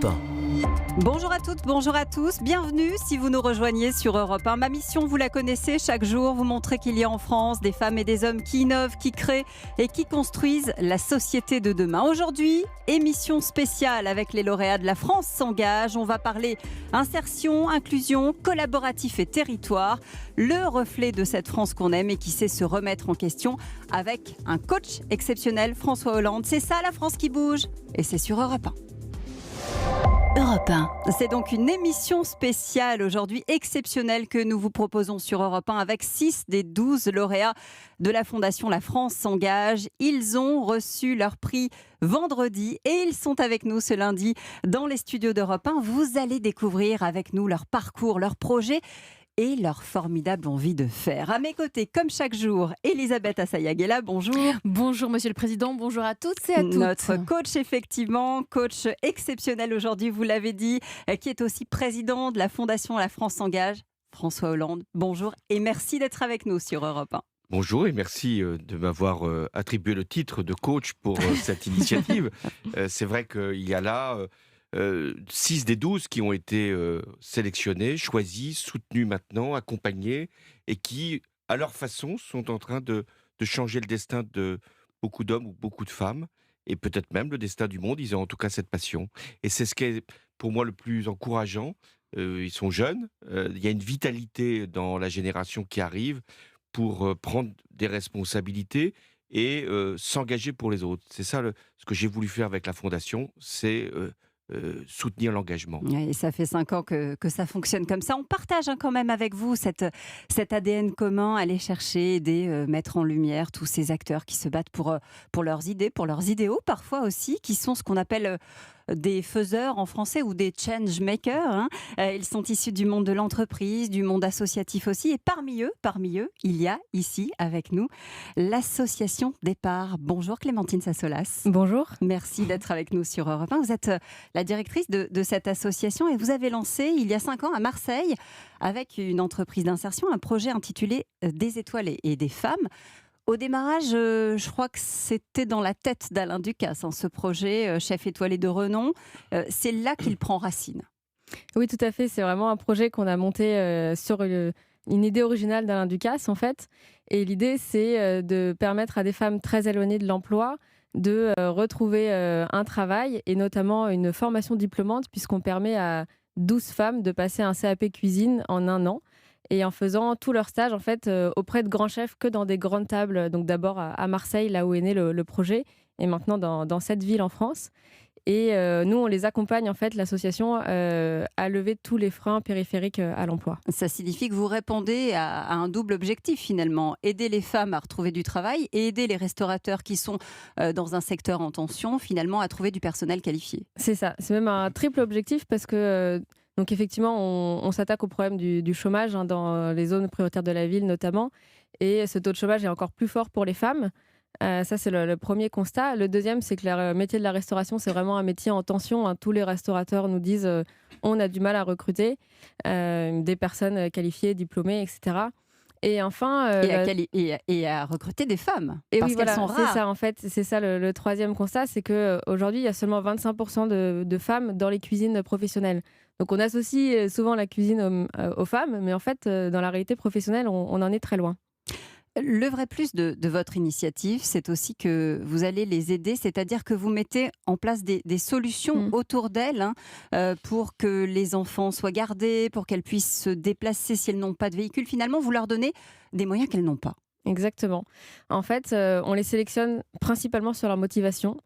Europe 1. Bonjour à toutes, bonjour à tous, bienvenue si vous nous rejoignez sur Europe 1. Ma mission, vous la connaissez, chaque jour vous montrer qu'il y a en France des femmes et des hommes qui innovent, qui créent et qui construisent la société de demain. Aujourd'hui, émission spéciale avec les lauréats de La France s'engage. On va parler insertion, inclusion, collaboratif et territoire. Le reflet de cette France qu'on aime et qui sait se remettre en question avec un coach exceptionnel, François Hollande. C'est ça la France qui bouge et c'est sur Europe 1. Europe 1. C'est donc une émission spéciale aujourd'hui exceptionnelle que nous vous proposons sur Europe 1 avec 6 des 12 lauréats de la Fondation La France s'engage. Ils ont reçu leur prix vendredi et ils sont avec nous ce lundi dans les studios d'Europe 1. Vous allez découvrir avec nous leur parcours, leurs projets et leur formidable envie de faire. À mes côtés, comme chaque jour, Elisabeth Assayag-Ela, bonjour. Bonjour Monsieur le Président, bonjour à toutes et à tous. Notre coach, effectivement, coach exceptionnel aujourd'hui, vous l'avez dit, qui est aussi président de la Fondation La France s'engage, François Hollande. Bonjour et merci d'être avec nous sur Europe 1. Bonjour et merci de m'avoir attribué le titre de coach pour cette initiative. C'est vrai qu'il y a là 6 des 12 qui ont été sélectionnés, choisis, soutenus maintenant, accompagnés et qui, à leur façon, sont en train de changer le destin de beaucoup d'hommes ou beaucoup de femmes et peut-être même le destin du monde. Ils ont en tout cas cette passion. Et c'est ce qui est pour moi le plus encourageant. Ils sont jeunes, il y a une vitalité dans la génération qui arrive pour prendre des responsabilités et s'engager pour les autres. C'est ça ce que j'ai voulu faire avec la Fondation, c'est soutenir l'engagement. Et ça fait 5 ans que ça fonctionne comme ça. On partage quand même avec vous cet ADN commun, aller chercher, aider, mettre en lumière tous ces acteurs qui se battent pour leurs idées, pour leurs idéaux parfois aussi, qui sont ce qu'on appelle des faiseurs en français ou des change makers. Ils sont issus du monde de l'entreprise, du monde associatif aussi. Et parmi eux, il y a ici avec nous l'association Départ. Bonjour Clémentine Sassolas. Bonjour. Merci d'être avec nous sur Europe 1. Vous êtes la directrice de cette association et vous avez lancé il y a 5 ans à Marseille avec une entreprise d'insertion un projet intitulé Des étoiles et des femmes. Au démarrage, je crois que c'était dans la tête d'Alain Ducasse, ce projet, chef étoilé de renom. C'est là qu'il prend racine. Oui, tout à fait. C'est vraiment un projet qu'on a monté sur une idée originale d'Alain Ducasse, en fait. Et l'idée, c'est de permettre à des femmes très éloignées de l'emploi de retrouver un travail et notamment une formation diplômante, puisqu'on permet à 12 femmes de passer un CAP cuisine en 1 an. Et en faisant tout leur stage en fait auprès de grands chefs que dans des grandes tables, donc d'abord à Marseille, là où est né le projet, et maintenant dans cette ville en France. Et nous, on les accompagne, en fait, l'association, à lever tous les freins périphériques à l'emploi. Ça signifie que vous répondez à un double objectif finalement, aider les femmes à retrouver du travail et aider les restaurateurs qui sont dans un secteur en tension finalement à trouver du personnel qualifié. C'est ça, c'est même un triple objectif parce que... Donc effectivement, on s'attaque au problème du chômage dans les zones prioritaires de la ville notamment. Et ce taux de chômage est encore plus fort pour les femmes. Ça, c'est le premier constat. Le deuxième, c'est que le métier de la restauration, c'est vraiment un métier en tension. Tous les restaurateurs nous disent on a du mal à recruter des personnes qualifiées, diplômées, etc. Et enfin... et à recruter des femmes, et parce oui, qu'elles voilà, sont rares. C'est ça, en fait. C'est ça le troisième constat, c'est qu'aujourd'hui, il y a seulement 25% de femmes dans les cuisines professionnelles. Donc on associe souvent la cuisine aux femmes, mais en fait, dans la réalité professionnelle, on en est très loin. Le vrai plus de votre initiative, c'est aussi que vous allez les aider, c'est-à-dire que vous mettez en place des solutions autour d'elles pour que les enfants soient gardés, pour qu'elles puissent se déplacer si elles n'ont pas de véhicule. Finalement, vous leur donnez des moyens qu'elles n'ont pas. Exactement. En fait, on les sélectionne principalement sur leur motivation.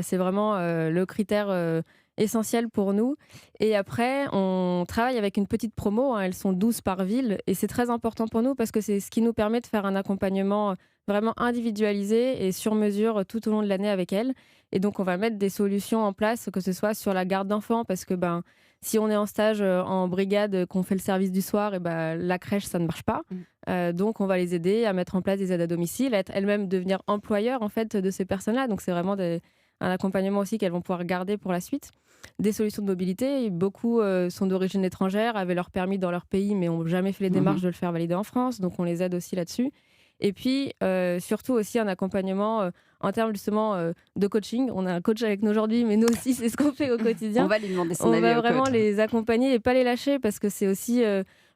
C'est vraiment le critère essentiel pour nous. Et après, on travaille avec une petite promo. Elles sont 12 par ville. Et c'est très important pour nous parce que c'est ce qui nous permet de faire un accompagnement vraiment individualisé et sur mesure tout au long de l'année avec elles. Et donc, on va mettre des solutions en place, que ce soit sur la garde d'enfants, parce que si on est en stage en brigade, qu'on fait le service du soir, et la crèche, ça ne marche pas. Donc, on va les aider à mettre en place des aides à domicile, à être elles-mêmes devenir employeurs en fait, de ces personnes-là. Donc, c'est vraiment un accompagnement aussi qu'elles vont pouvoir garder pour la suite. Des solutions de mobilité, beaucoup sont d'origine étrangère, avaient leur permis dans leur pays, mais n'ont jamais fait les démarches de le faire valider en France. Donc, on les aide aussi là-dessus. Et puis, surtout aussi un accompagnement en termes justement de coaching. On a un coach avec nous aujourd'hui, mais nous aussi, c'est ce qu'on fait au On quotidien. va lui demander son On avis va au vraiment coach. les accompagner et pas les lâcher parce que c'est aussi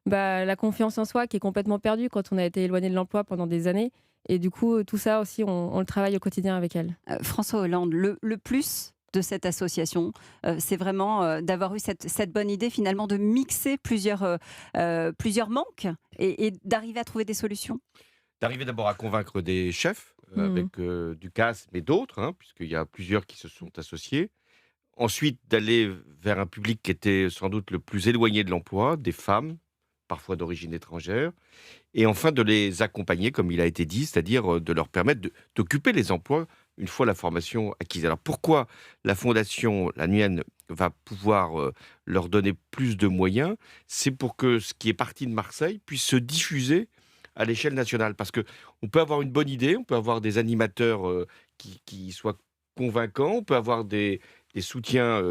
la confiance en soi qui est complètement perdue quand on a été éloigné de l'emploi pendant des années. Et du coup, tout ça aussi, on le travaille au quotidien avec elle. François Hollande, le plus de cette association, c'est vraiment d'avoir eu cette bonne idée finalement de mixer plusieurs manques et d'arriver à trouver des solutions. D'arriver d'abord à convaincre des chefs, Mhm. avec Ducasse, mais d'autres, hein, puisqu'il y a plusieurs qui se sont associés. Ensuite, d'aller vers un public qui était sans doute le plus éloigné de l'emploi, des femmes, parfois d'origine étrangère. Et enfin, de les accompagner, comme il a été dit, c'est-à-dire de leur permettre d'occuper les emplois une fois la formation acquise. Alors pourquoi la fondation, la mienne, va pouvoir leur donner plus de moyens? C'est pour que ce qui est parti de Marseille puisse se diffuser à l'échelle nationale. Parce que on peut avoir une bonne idée, on peut avoir des animateurs qui soient convaincants, on peut avoir des soutiens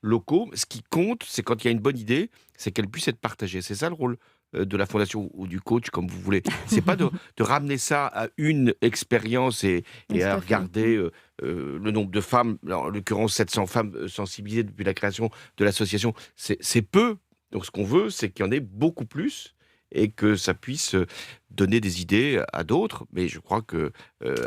locaux. Ce qui compte, c'est quand il y a une bonne idée, c'est qu'elle puisse être partagée. C'est ça le rôle de la fondation ou du coach, comme vous voulez. C'est pas de ramener ça à une expérience et Tout à à fait. regarder le nombre de femmes, en l'occurrence 700 femmes sensibilisées depuis la création de l'association. C'est peu. Donc ce qu'on veut, c'est qu'il y en ait beaucoup plus et que ça puisse donner des idées à d'autres. Mais je crois que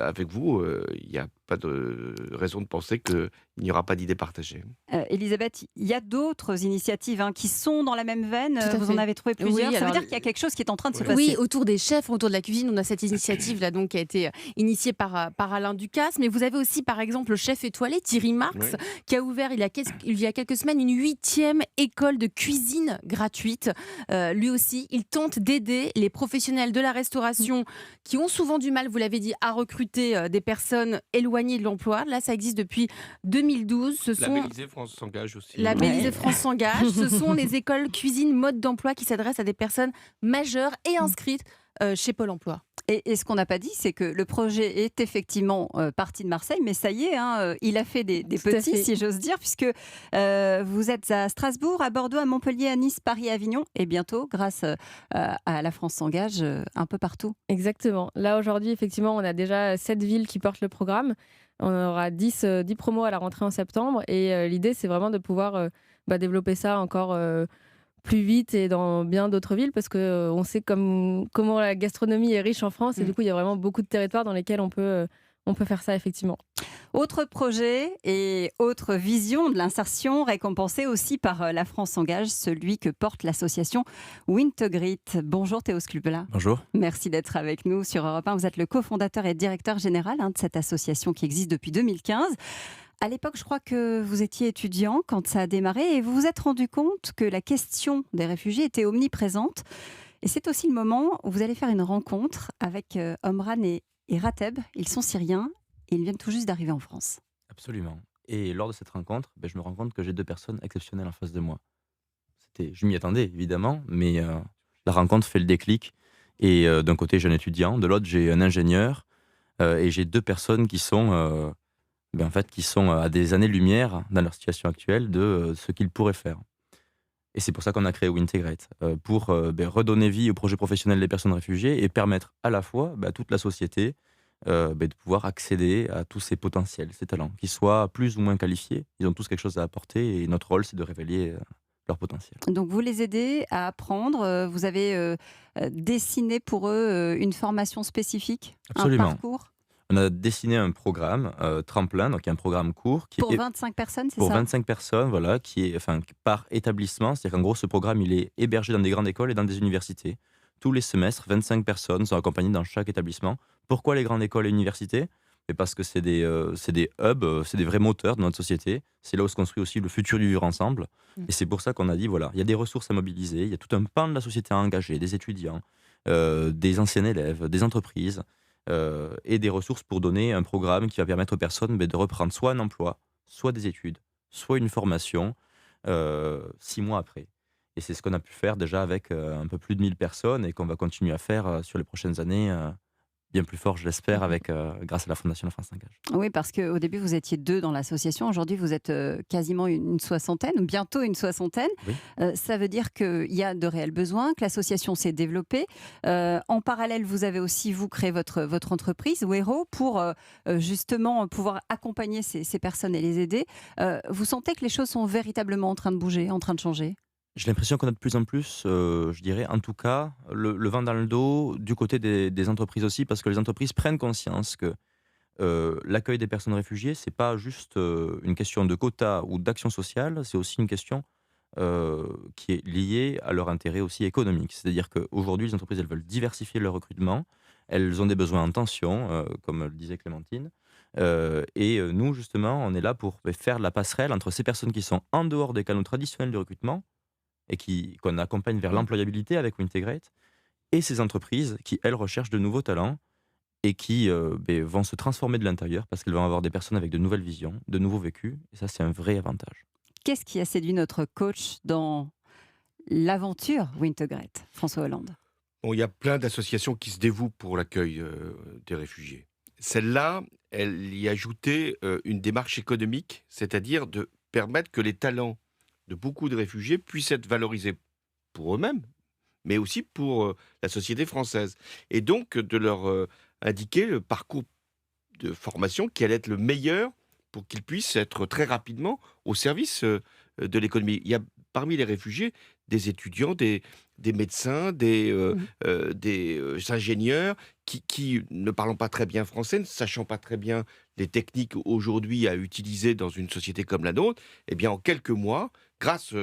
avec vous, il n'y a pas de raison de penser qu'il n'y aura pas d'idées partagées. Elisabeth, il y a d'autres initiatives qui sont dans la même veine. Tout à Vous fait. en avez trouvé plusieurs. Oui, Ça veut alors, dire qu'il y a quelque chose qui est en train de se Ouais. passer. Oui, autour des chefs, autour de la cuisine, on a cette initiative là donc qui a été initiée par Alain Ducasse, mais vous avez aussi par exemple le chef étoilé Thierry Marx Ouais. qui a ouvert il y a quelques semaines une 8e école de cuisine gratuite. Lui aussi, il tente d'aider les professionnels de la restauration qui ont souvent du mal, vous l'avez dit, à recruter des personnes éloignées de l'emploi. Là, ça existe depuis 2012. Ce sont Labellisé France s'engage aussi. Labellisé Ouais. France s'engage. Ce sont les écoles cuisine mode d'emploi qui s'adressent à des personnes majeures et inscrites chez Pôle emploi. Et ce qu'on n'a pas dit, c'est que le projet est effectivement parti de Marseille, mais ça y est, il a fait des Tout à petits, fait. si j'ose dire, puisque vous êtes à Strasbourg, à Bordeaux, à Montpellier, à Nice, Paris, Avignon, et bientôt, grâce à la France s'engage, un peu partout. Exactement. Là, aujourd'hui, effectivement, on a déjà 7 villes qui portent le programme. On aura 10 promos à la rentrée en septembre. Et l'idée, c'est vraiment de pouvoir développer ça encore plus vite et dans bien d'autres villes parce qu'on sait comment la gastronomie est riche en France. Et du coup, il y a vraiment beaucoup de territoires dans lesquels on peut faire ça, effectivement. Autre projet et autre vision de l'insertion récompensée aussi par La France s'engage, celui que porte l'association Wintegrit. Bonjour Théo Sclubla. Bonjour. Merci d'être avec nous sur Europe 1. Vous êtes le cofondateur et directeur général de cette association qui existe depuis 2015. À l'époque, je crois que vous étiez étudiant quand ça a démarré et vous vous êtes rendu compte que la question des réfugiés était omniprésente. Et c'est aussi le moment où vous allez faire une rencontre avec Omran et Rateb. Ils sont syriens et ils viennent tout juste d'arriver en France. Absolument. Et lors de cette rencontre, je me rends compte que j'ai 2 personnes exceptionnelles en face de moi. Je m'y attendais évidemment, mais la rencontre fait le déclic. Et d'un côté, j'ai un étudiant, de l'autre, j'ai un ingénieur. Et j'ai 2 personnes qui sont, qui sont à des années-lumière dans leur situation actuelle de ce qu'ils pourraient faire. Et c'est pour ça qu'on a créé Wintegrate, pour redonner vie au projet professionnel des personnes réfugiées et permettre à la fois à toute la société de pouvoir accéder à tous ces potentiels, ces talents, qu'ils soient plus ou moins qualifiés. Ils ont tous quelque chose à apporter et notre rôle, c'est de révéler leur potentiel. Donc vous les aidez à apprendre. Vous avez dessiné pour eux une formation spécifique, Absolument. un parcours On a dessiné un programme tremplin, donc un programme court qui pour est 25 personnes, c'est pour ça 25 personnes, voilà, qui est par établissement. C'est-à-dire qu'en gros, ce programme, il est hébergé dans des grandes écoles et dans des universités. Tous les semestres, 25 personnes sont accompagnées dans chaque établissement. Pourquoi les grandes écoles et universités? Parce que c'est des hubs, c'est des vrais moteurs de notre société. C'est là où se construit aussi le futur du vivre ensemble. Et c'est pour ça qu'on a dit, voilà, il y a des ressources à mobiliser, il y a tout un pan de la société à engager, des étudiants, des anciens élèves, des entreprises, et des ressources pour donner un programme qui va permettre aux personnes de reprendre soit un emploi, soit des études, soit une formation 6 mois après. Et c'est ce qu'on a pu faire déjà avec un peu plus de 1000 personnes et qu'on va continuer à faire sur les prochaines années bien plus fort, je l'espère, grâce à la Fondation La France s'engage. Oui, parce qu'au début, vous étiez 2 dans l'association. Aujourd'hui, vous êtes quasiment une soixantaine, ou bientôt une soixantaine. Oui. Ça veut dire qu'il y a de réels besoins, que l'association s'est développée. En parallèle, vous avez aussi, vous, créé votre entreprise, Wero, pour justement pouvoir accompagner ces personnes et les aider. Vous sentez que les choses sont véritablement en train de bouger, en train de changer? J'ai l'impression qu'on a de plus en plus, je dirais, en tout cas, le vent dans le dos du côté des entreprises aussi, parce que les entreprises prennent conscience que l'accueil des personnes réfugiées, c'est pas juste une question de quota ou d'action sociale, c'est aussi une question qui est liée à leur intérêt aussi économique. C'est-à-dire qu'aujourd'hui, les entreprises, elles veulent diversifier leur recrutement, elles ont des besoins en tension, comme le disait Clémentine. Nous, justement, on est là pour faire la passerelle entre ces personnes qui sont en dehors des canaux traditionnels de recrutement et qu'on accompagne vers l'employabilité avec Wintegrate, et ces entreprises qui, elles, recherchent de nouveaux talents et qui vont se transformer de l'intérieur parce qu'elles vont avoir des personnes avec de nouvelles visions, de nouveaux vécus, et ça, c'est un vrai avantage. Qu'est-ce qui a séduit notre coach dans l'aventure Wintegrate, François Hollande? Bon, il y a plein d'associations qui se dévouent pour l'accueil des réfugiés. Celle-là, elle y ajoutait une démarche économique, c'est-à-dire de permettre que les talents de beaucoup de réfugiés puissent être valorisés pour eux-mêmes, mais aussi pour la société française. Et donc de leur indiquer le parcours de formation qui allait être le meilleur pour qu'ils puissent être très rapidement au service de l'économie. Il y a parmi les réfugiés des étudiants, des médecins, des ingénieurs qui ne parlant pas très bien français, ne sachant pas très bien les techniques aujourd'hui à utiliser dans une société comme la nôtre, eh bien en quelques mois, grâce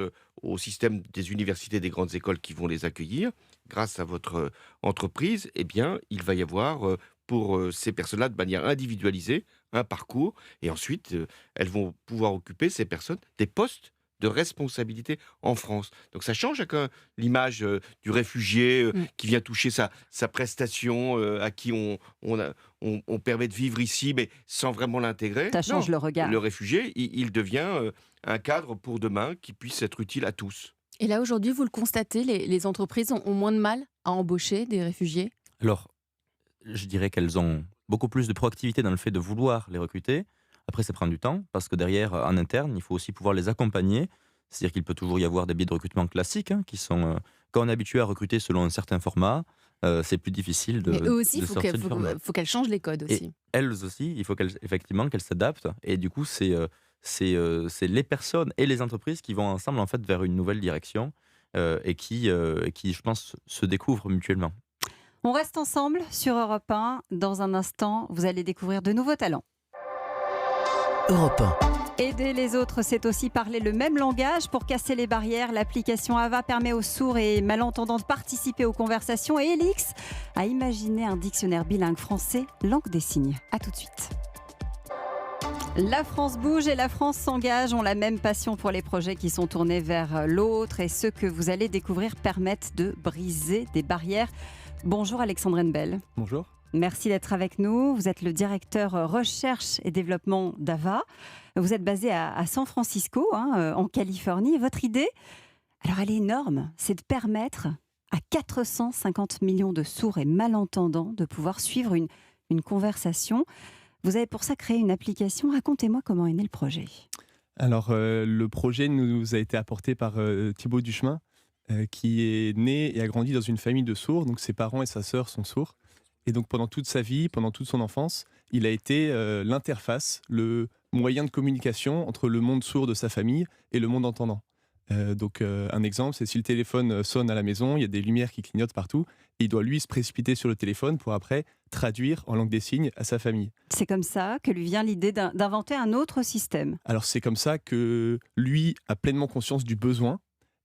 au système des universités, des grandes écoles qui vont les accueillir, grâce à votre entreprise, eh bien il va y avoir pour ces personnes-là de manière individualisée un parcours, et ensuite elles vont pouvoir occuper, ces personnes, des postes de responsabilité en France. Donc ça change l'image du réfugié qui vient toucher sa prestation, à qui on permet de vivre ici, mais sans vraiment l'intégrer. Ça change Non, le regard. le réfugié, il devient un cadre pour demain qui puisse être utile à tous. Et là, aujourd'hui, vous le constatez, les entreprises ont moins de mal à embaucher des réfugiés? Alors, je dirais qu'elles ont beaucoup plus de proactivité dans le fait de vouloir les recruter. Après, ça prend du temps, parce que derrière, en interne, il faut aussi pouvoir les accompagner. C'est-à-dire qu'il peut toujours y avoir des biais de recrutement classiques, qui sont, quand on est habitué à recruter selon un certain format, c'est plus difficile de Mais eux aussi, de il sortir du format. faut qu'elles changent les codes Et aussi. elles aussi, il faut effectivement qu'elles s'adaptent. Et du coup, c'est les personnes et les entreprises qui vont ensemble en fait vers une nouvelle direction et qui, je pense, se découvrent mutuellement. On reste ensemble sur Europe 1. Dans un instant, vous allez découvrir de nouveaux talents. Europe 1. Aider les autres, c'est aussi parler le même langage. Pour casser les barrières, l'application AVA permet aux sourds et malentendants de participer aux conversations, et Elix a imaginé un dictionnaire bilingue français-langue des signes. A tout de suite. La France bouge et la France s'engage, ont la même passion pour les projets qui sont tournés vers l'autre, et ceux que vous allez découvrir permettent de briser des barrières. Bonjour Alexandre Bell. Bonjour. Merci d'être avec nous. Vous êtes le directeur recherche et développement d'AVA. Vous êtes basé à San Francisco, en Californie. Et votre idée, alors elle est énorme, c'est de permettre à 450 millions de sourds et malentendants de pouvoir suivre une conversation. Vous avez pour ça créé une application. Racontez-moi comment est né le projet. Alors, le projet nous a été apporté par Thibaut Duchemin, qui est né et a grandi dans une famille de sourds. Donc, ses parents et sa sœur sont sourds. Et donc, pendant toute sa vie, pendant toute son enfance, il a été l'interface, le moyen de communication entre le monde sourd de sa famille et le monde entendant. Un exemple, c'est si le téléphone sonne à la maison, il y a des lumières qui clignotent partout, et il doit lui se précipiter sur le téléphone pour après traduire en langue des signes à sa famille. C'est comme ça que lui vient l'idée d'inventer un autre système. Alors c'est comme ça que lui a pleinement conscience du besoin,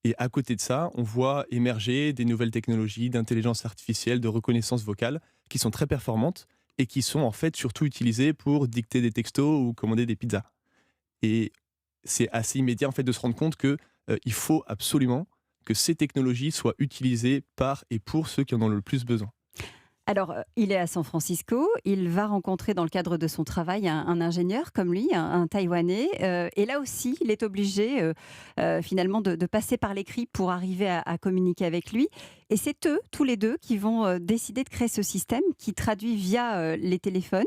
et à côté de ça, on voit émerger des nouvelles technologies d'intelligence artificielle, de reconnaissance vocale, qui sont très performantes, et qui sont en fait surtout utilisées pour dicter des textos ou commander des pizzas. Et c'est assez immédiat en fait de se rendre compte que il faut absolument que ces technologies soient utilisées par et pour ceux qui en ont le plus besoin. Alors, il est à San Francisco. Il va rencontrer dans le cadre de son travail un ingénieur comme lui, un Taïwanais. Et là aussi, il est obligé finalement de passer par l'écrit pour arriver à communiquer avec lui. Et c'est eux, tous les deux, qui vont décider de créer ce système qui traduit via les téléphones,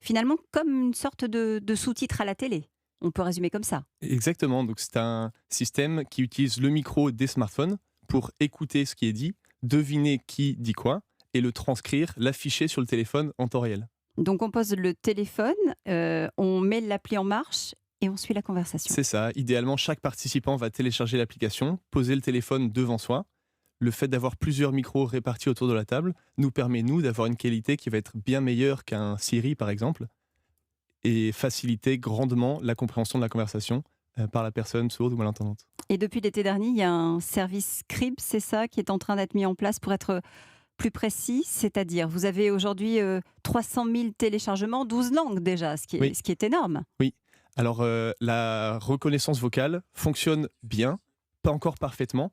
finalement comme une sorte de sous-titre à la télé. On peut résumer comme ça. Exactement, donc c'est un système qui utilise le micro des smartphones pour écouter ce qui est dit, deviner qui dit quoi, et le transcrire, l'afficher sur le téléphone en temps réel. Donc, on pose le téléphone, on met l'appli en marche et on suit la conversation. C'est ça, idéalement, chaque participant va télécharger l'application, poser le téléphone devant soi. Le fait d'avoir plusieurs micros répartis autour de la table nous permet, nous, d'avoir une qualité qui va être bien meilleure qu'un Siri, par exemple, et faciliter grandement la compréhension de la conversation par la personne sourde ou malentendante. Et depuis l'été dernier, il y a un service Crib, c'est ça, qui est en train d'être mis en place pour être plus précis, c'est-à-dire, vous avez aujourd'hui 300 000 téléchargements, 12 langues déjà, ce qui est énorme. Oui, alors la reconnaissance vocale fonctionne bien, pas encore parfaitement,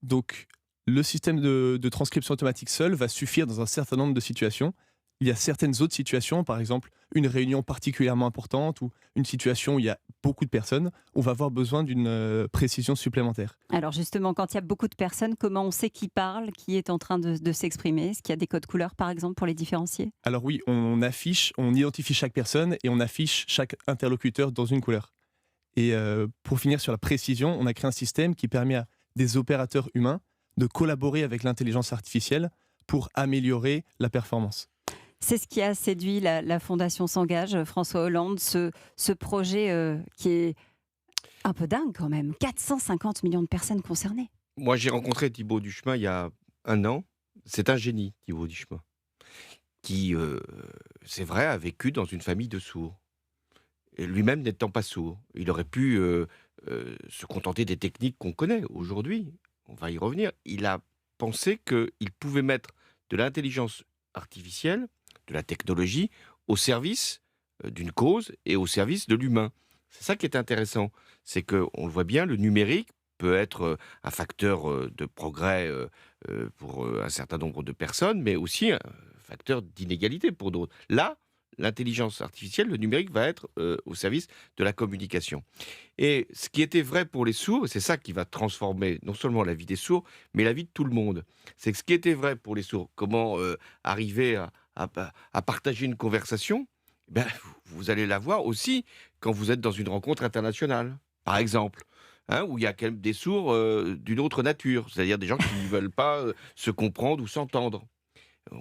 donc le système de transcription automatique seul va suffire dans un certain nombre de situations. Il y a certaines autres situations, par exemple une réunion particulièrement importante ou une situation où il y a beaucoup de personnes, on va avoir besoin d'une précision supplémentaire. Alors justement, quand il y a beaucoup de personnes, comment on sait qui parle, qui est en train de s'exprimer? Est-ce qu'il y a des codes couleurs, par exemple, pour les différencier? Alors oui, on identifie chaque personne et on affiche chaque interlocuteur dans une couleur. Et pour finir sur la précision, on a créé un système qui permet à des opérateurs humains de collaborer avec l'intelligence artificielle pour améliorer la performance. C'est ce qui a séduit la Fondation S'engage, François Hollande, ce projet qui est un peu dingue quand même. 450 millions de personnes concernées. Moi, j'ai rencontré Thibaut Duchemin il y a 1 an. C'est un génie, Thibaut Duchemin, qui, c'est vrai, a vécu dans une famille de sourds. Et lui-même n'étant pas sourd. Il aurait pu se contenter des techniques qu'on connaît aujourd'hui. On va y revenir. Il a pensé qu'il pouvait mettre de l'intelligence artificielle, de la technologie, au service d'une cause et au service de l'humain. C'est ça qui est intéressant. C'est qu'on le voit bien, le numérique peut être un facteur de progrès pour un certain nombre de personnes, mais aussi un facteur d'inégalité pour d'autres. Là, l'intelligence artificielle, le numérique va être au service de la communication. Et ce qui était vrai pour les sourds, c'est ça qui va transformer non seulement la vie des sourds, mais la vie de tout le monde. C'est que ce qui était vrai pour les sourds, comment arriver à partager une conversation, vous allez la voir aussi quand vous êtes dans une rencontre internationale, par exemple. Où il y a quand même des sourds d'une autre nature, c'est-à-dire des gens qui ne veulent pas se comprendre ou s'entendre.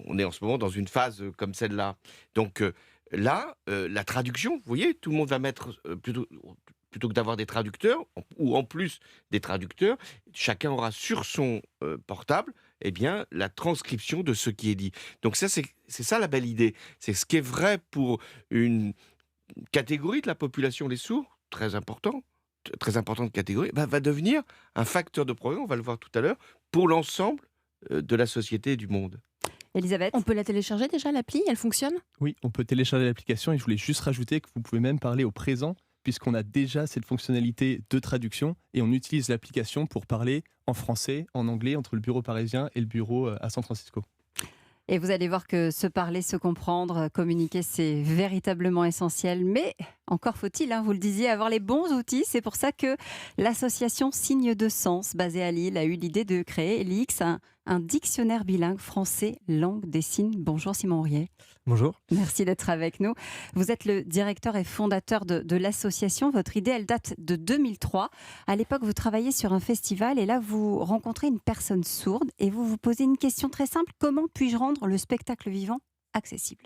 On est en ce moment dans une phase comme celle-là. Donc là, la traduction, vous voyez, tout le monde va mettre, plutôt que d'avoir des traducteurs, ou en plus des traducteurs, chacun aura sur son portable la transcription de ce qui est dit. Donc ça, c'est ça la belle idée. C'est ce qui est vrai pour une catégorie de la population, les sourds, très importante catégorie, va devenir un facteur de progrès, on va le voir tout à l'heure, pour l'ensemble de la société et du monde. Elisabeth, On peut la télécharger déjà, l'appli? Elle fonctionne? Oui, on peut télécharger l'application et je voulais juste rajouter que vous pouvez même parler au présent puisqu'on a déjà cette fonctionnalité de traduction et on utilise l'application pour parler en français, en anglais entre le bureau parisien et le bureau à San Francisco. et vous allez voir que se parler, se comprendre, communiquer, c'est véritablement essentiel. Mais encore faut-il, vous le disiez, avoir les bons outils. C'est pour ça que l'association Signes de Sens, basée à Lille, a eu l'idée de créer, LIX, un dictionnaire bilingue français langue des signes. Bonjour Simon Aurier. Bonjour. Merci d'être avec nous. Vous êtes le directeur et fondateur de l'association. Votre idée, elle date de 2003. À l'époque, vous travaillez sur un festival et là, vous rencontrez une personne sourde et vous vous posez une question très simple. Comment puis-je rendre le spectacle vivant accessible ?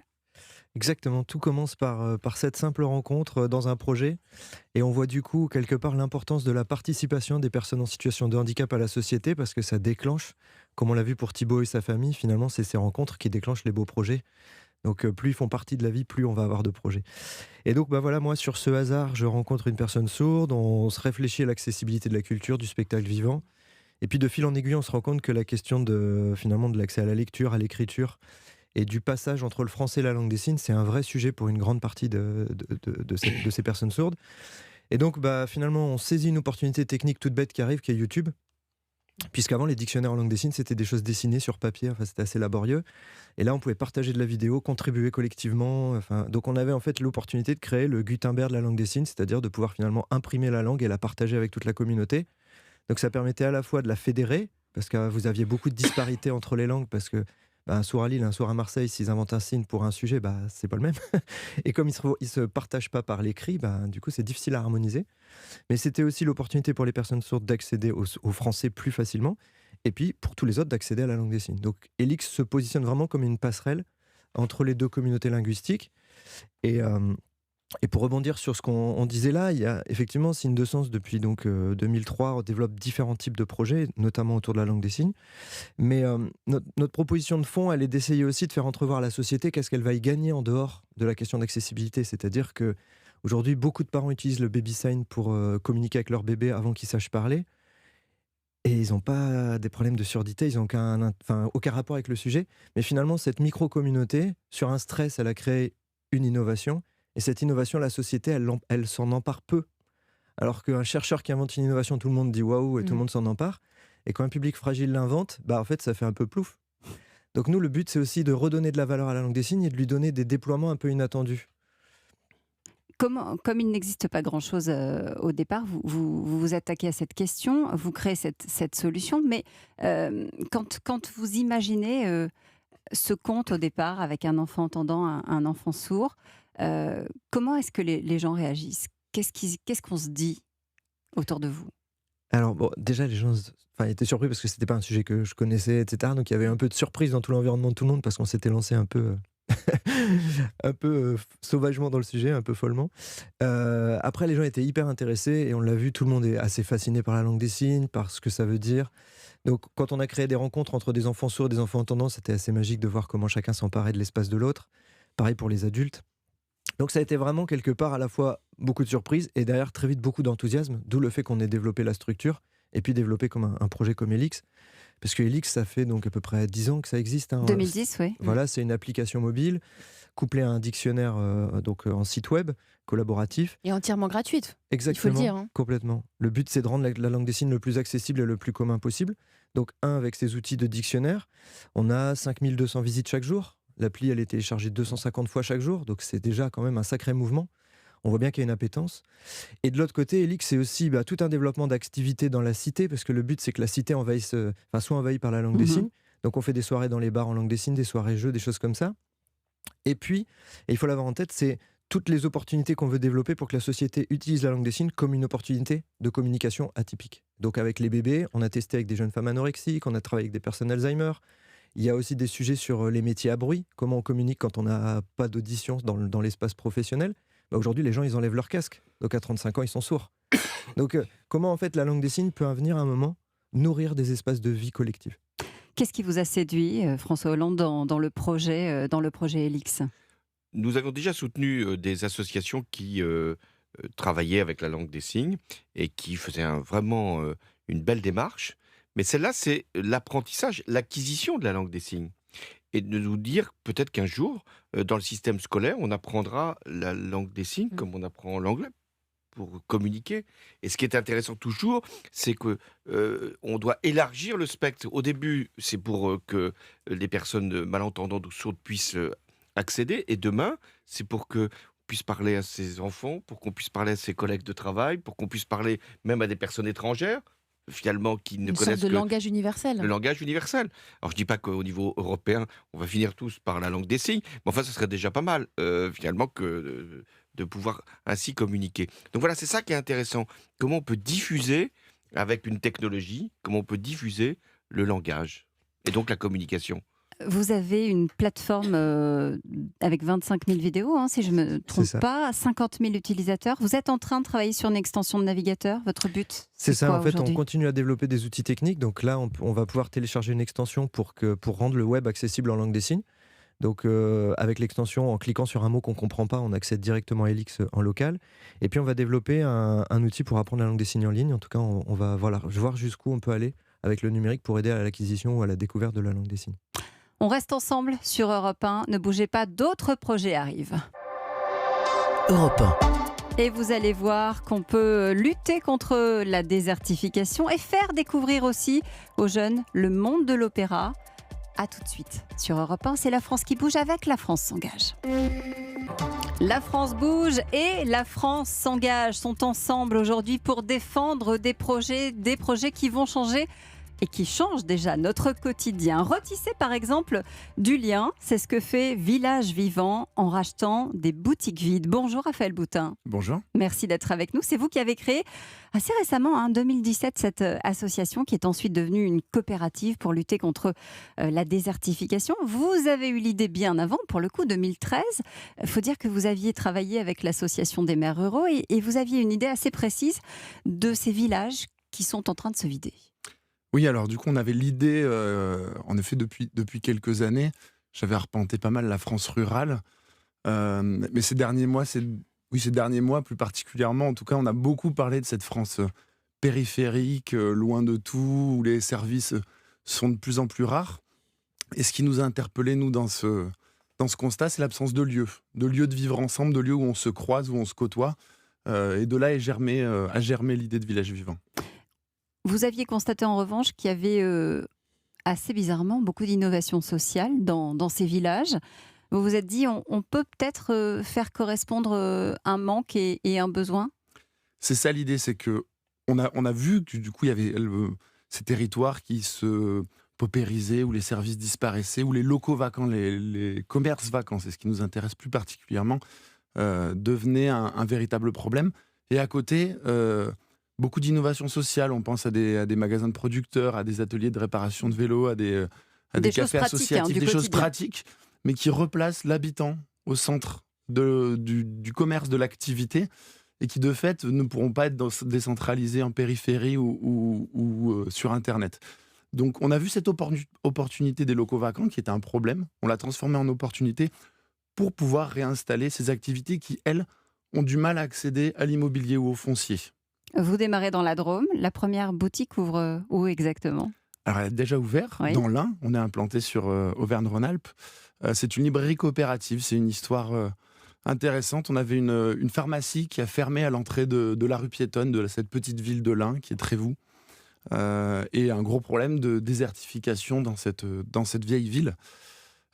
Exactement, tout commence par cette simple rencontre dans un projet et on voit du coup quelque part l'importance de la participation des personnes en situation de handicap à la société parce que ça déclenche, comme on l'a vu pour Thibaut et sa famille, finalement c'est ces rencontres qui déclenchent les beaux projets. Donc plus ils font partie de la vie, plus on va avoir de projets. Et donc voilà, moi sur ce hasard, je rencontre une personne sourde, on se réfléchit à l'accessibilité de la culture, du spectacle vivant. Et puis de fil en aiguille, on se rend compte que la question finalement de l'accès à la lecture, à l'écriture, et du passage entre le français et la langue des signes, c'est un vrai sujet pour une grande partie de ces personnes sourdes. Et donc, finalement, on saisit une opportunité technique toute bête qui arrive, qui est YouTube. Puisqu'avant, les dictionnaires en langue des signes, c'était des choses dessinées sur papier, enfin, c'était assez laborieux. Et là, on pouvait partager de la vidéo, contribuer collectivement. Enfin, donc, on avait en fait l'opportunité de créer le Gutenberg de la langue des signes, c'est-à-dire de pouvoir finalement imprimer la langue et la partager avec toute la communauté. Donc, ça permettait à la fois de la fédérer, parce que vous aviez beaucoup de disparités entre les langues, parce que un sourd à Lille, un sourd à Marseille, s'ils inventent un signe pour un sujet, c'est pas le même. Et comme ils se partagent pas par l'écrit, du coup, c'est difficile à harmoniser. Mais c'était aussi l'opportunité pour les personnes sourdes d'accéder au français plus facilement, et puis pour tous les autres d'accéder à la langue des signes. Donc Elix se positionne vraiment comme une passerelle entre les deux communautés linguistiques. Et pour rebondir sur ce qu'on disait là, il y a effectivement Signes de Sens depuis 2003, on développe différents types de projets, notamment autour de la langue des signes. Mais notre proposition de fond, elle est d'essayer aussi de faire entrevoir à la société qu'est-ce qu'elle va y gagner en dehors de la question d'accessibilité. C'est-à-dire que aujourd'hui, beaucoup de parents utilisent le baby sign pour communiquer avec leur bébé avant qu'il sache parler. Et ils n'ont pas des problèmes de surdité, ils n'ont aucun rapport avec le sujet. Mais finalement, cette micro-communauté, sur un stress, elle a créé une innovation. Et cette innovation, la société, elle s'en empare peu. Alors qu'un chercheur qui invente une innovation, tout le monde dit waouh et tout le monde s'en empare. Et quand un public fragile l'invente, en fait, ça fait un peu plouf. Donc nous, le but, c'est aussi de redonner de la valeur à la langue des signes et de lui donner des déploiements un peu inattendus. Comme il n'existe pas grand-chose au départ, vous attaquez à cette question, vous créez cette solution, mais quand vous imaginez ce conte au départ avec un enfant entendant, un enfant sourd, comment est-ce que les gens réagissent ? Qu'est-ce qu'on se dit autour de vous ? Alors déjà, les gens étaient surpris parce que c'était pas un sujet que je connaissais, etc. Donc il y avait un peu de surprise dans tout l'environnement de tout le monde parce qu'on s'était lancé un peu... sauvagement dans le sujet, un peu follement. Après, les gens étaient hyper intéressés et on l'a vu, tout le monde est assez fasciné par la langue des signes, par ce que ça veut dire. Donc, quand on a créé des rencontres entre des enfants sourds et des enfants entendants, c'était assez magique de voir comment chacun s'emparait de l'espace de l'autre. Pareil pour les adultes. Donc, ça a été vraiment quelque part à la fois beaucoup de surprises et derrière très vite beaucoup d'enthousiasme, d'où le fait qu'on ait développé la structure et puis développé comme un projet comme Elix. Parce que Elix, ça fait donc à peu près 10 ans que ça existe. 2010, oui. Voilà, c'est une application mobile couplée à un dictionnaire en site web collaboratif. Et entièrement gratuite. Exactement, il faut le dire. Complètement. Le but, c'est de rendre la langue des signes le plus accessible et le plus commun possible. Donc, avec ces outils de dictionnaire, on a 5200 visites chaque jour. L'appli, elle est téléchargée 250 fois chaque jour. Donc, c'est déjà quand même un sacré mouvement. On voit bien qu'il y a une appétence. Et de l'autre côté, Elix, c'est aussi tout un développement d'activités dans la cité, parce que le but, c'est que la cité soit envahie par la langue des signes. Donc, on fait des soirées dans les bars en langue des signes, des soirées jeux, des choses comme ça. Et puis, il faut l'avoir en tête, c'est toutes les opportunités qu'on veut développer pour que la société utilise la langue des signes comme une opportunité de communication atypique. Donc, avec les bébés, on a testé avec des jeunes femmes anorexiques, on a travaillé avec des personnes Alzheimer. Il y a aussi des sujets sur les métiers à bruit, comment on communique quand on n'a pas d'audition dans l'espace professionnel. Aujourd'hui, les gens, ils enlèvent leur casque. Donc, à 35 ans, ils sont sourds. Donc, comment, en fait, la langue des signes peut venir à un moment nourrir des espaces de vie collective. Qu'est-ce qui vous a séduit, François Hollande, dans le projet Elix ? Nous avons déjà soutenu des associations qui travaillaient avec la langue des signes et qui faisaient vraiment une belle démarche. Mais celle-là, c'est l'apprentissage, l'acquisition de la langue des signes. Et de nous dire peut-être qu'un jour, dans le système scolaire, on apprendra la langue des signes comme on apprend l'anglais pour communiquer. Et ce qui est intéressant toujours, c'est que on doit élargir le spectre. Au début, c'est pour que les personnes malentendantes ou sourdes puissent accéder. Et demain, c'est pour qu'on puisse parler à ses enfants, pour qu'on puisse parler à ses collègues de travail, pour qu'on puisse parler même à des personnes étrangères, finalement, qui ne Une connaissent sorte de que langage universel. le langage universel. Alors, je dis pas qu'au niveau européen, on va finir tous par la langue des signes, mais enfin, ce serait déjà pas mal, finalement, que de pouvoir ainsi communiquer. Donc voilà, c'est ça qui est intéressant. Comment on peut diffuser, avec une technologie, comment on peut diffuser le langage, et donc la communication. Vous avez une plateforme avec 25 000 vidéos, si je ne me trompe pas, 50 000 utilisateurs. Vous êtes en train de travailler sur une extension de navigateur. Votre but, c'est ça, en fait, aujourd'hui ? on continue à développer des outils techniques. Donc là, on va pouvoir télécharger une extension pour rendre le web accessible en langue des signes. Donc avec l'extension, en cliquant sur un mot qu'on ne comprend pas, on accède directement à Elix en local. Et puis on va développer un outil pour apprendre la langue des signes en ligne. En tout cas, on va voir jusqu'où on peut aller avec le numérique pour aider à l'acquisition ou à la découverte de la langue des signes. On reste ensemble sur Europe 1. Ne bougez pas, d'autres projets arrivent. Europe 1. Et vous allez voir qu'on peut lutter contre la désertification et faire découvrir aussi aux jeunes le monde de l'opéra. A tout de suite sur Europe 1, c'est La France qui bouge avec La France s'engage. La France bouge et la France s'engage sont ensemble aujourd'hui pour défendre des projets qui vont changer et qui changent déjà notre quotidien. Retisser par exemple du lien, c'est ce que fait Village Vivant en rachetant des boutiques vides. Bonjour Raphaël Boutin. Bonjour. Merci d'être avec nous. C'est vous qui avez créé assez récemment, en 2017, cette association qui est ensuite devenue une coopérative pour lutter contre la désertification. Vous avez eu l'idée bien avant, pour le coup, 2013. Il faut dire que vous aviez travaillé avec l'association des maires ruraux et vous aviez une idée assez précise de ces villages qui sont en train de se vider. Oui, alors du coup, on avait l'idée, en effet, depuis quelques années. J'avais arpenté pas mal la France rurale. Mais ces derniers mois plus particulièrement, en tout cas, on a beaucoup parlé de cette France périphérique, loin de tout, où les services sont de plus en plus rares. Et ce qui nous a interpellés, nous, dans ce constat, c'est l'absence de lieux de vivre ensemble, de lieux où on se croise, où on se côtoie. Et de là a germé l'idée de Village Vivant. Vous aviez constaté en revanche qu'il y avait assez bizarrement beaucoup d'innovation sociale dans ces villages. Vous vous êtes dit, on peut peut-être faire correspondre un manque et un besoin ? C'est ça l'idée, c'est que on a vu que du coup il y avait ces territoires qui se paupérisaient, où les services disparaissaient, où les locaux vacants, les commerces vacants, c'est ce qui nous intéresse plus particulièrement, devenaient un véritable problème. Et à côté, beaucoup d'innovations sociales. On pense à des magasins de producteurs, à des ateliers de réparation de vélos, à des cafés associatifs, des choses pratiques, mais qui replacent l'habitant au centre du commerce, de l'activité, et qui de fait ne pourront pas être décentralisés en périphérie ou sur Internet. Donc on a vu cette opportunité des locaux vacants qui était un problème. On l'a transformée en opportunité pour pouvoir réinstaller ces activités qui, elles, ont du mal à accéder à l'immobilier ou au foncier. Vous démarrez dans la Drôme. La première boutique ouvre où exactement ? Alors, elle a déjà ouvert dans l'Ain. On est implanté sur Auvergne-Rhône-Alpes. C'est une librairie coopérative. C'est une histoire intéressante. On avait une pharmacie qui a fermé à l'entrée de la rue piétonne de cette petite ville de l'Ain, qui est Trévoux. Et un gros problème de désertification dans cette vieille ville.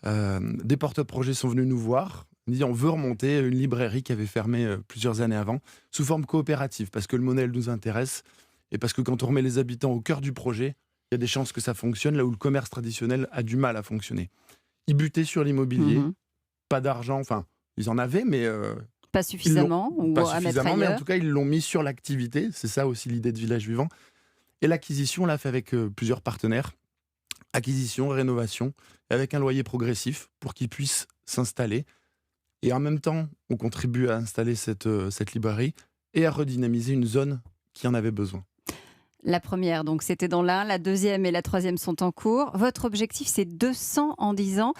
Des porte-projets sont venus nous voir. On veut remonter une librairie qui avait fermé plusieurs années avant, sous forme coopérative, parce que le modèle nous intéresse, et parce que quand on remet les habitants au cœur du projet, il y a des chances que ça fonctionne, là où le commerce traditionnel a du mal à fonctionner. Ils butaient sur l'immobilier, pas d'argent, enfin, ils en avaient, mais... pas suffisamment, à mettre ailleurs. Mais en tout cas, ils l'ont mis sur l'activité, c'est ça aussi l'idée de Village Vivant. Et l'acquisition, on l'a fait avec plusieurs partenaires, acquisition, rénovation, avec un loyer progressif pour qu'ils puissent s'installer. Et en même temps, on contribue à installer cette librairie et à redynamiser une zone qui en avait besoin. La première, donc, c'était dans l'Ain. La deuxième et la troisième sont en cours. Votre objectif, c'est 200 en 10 ans.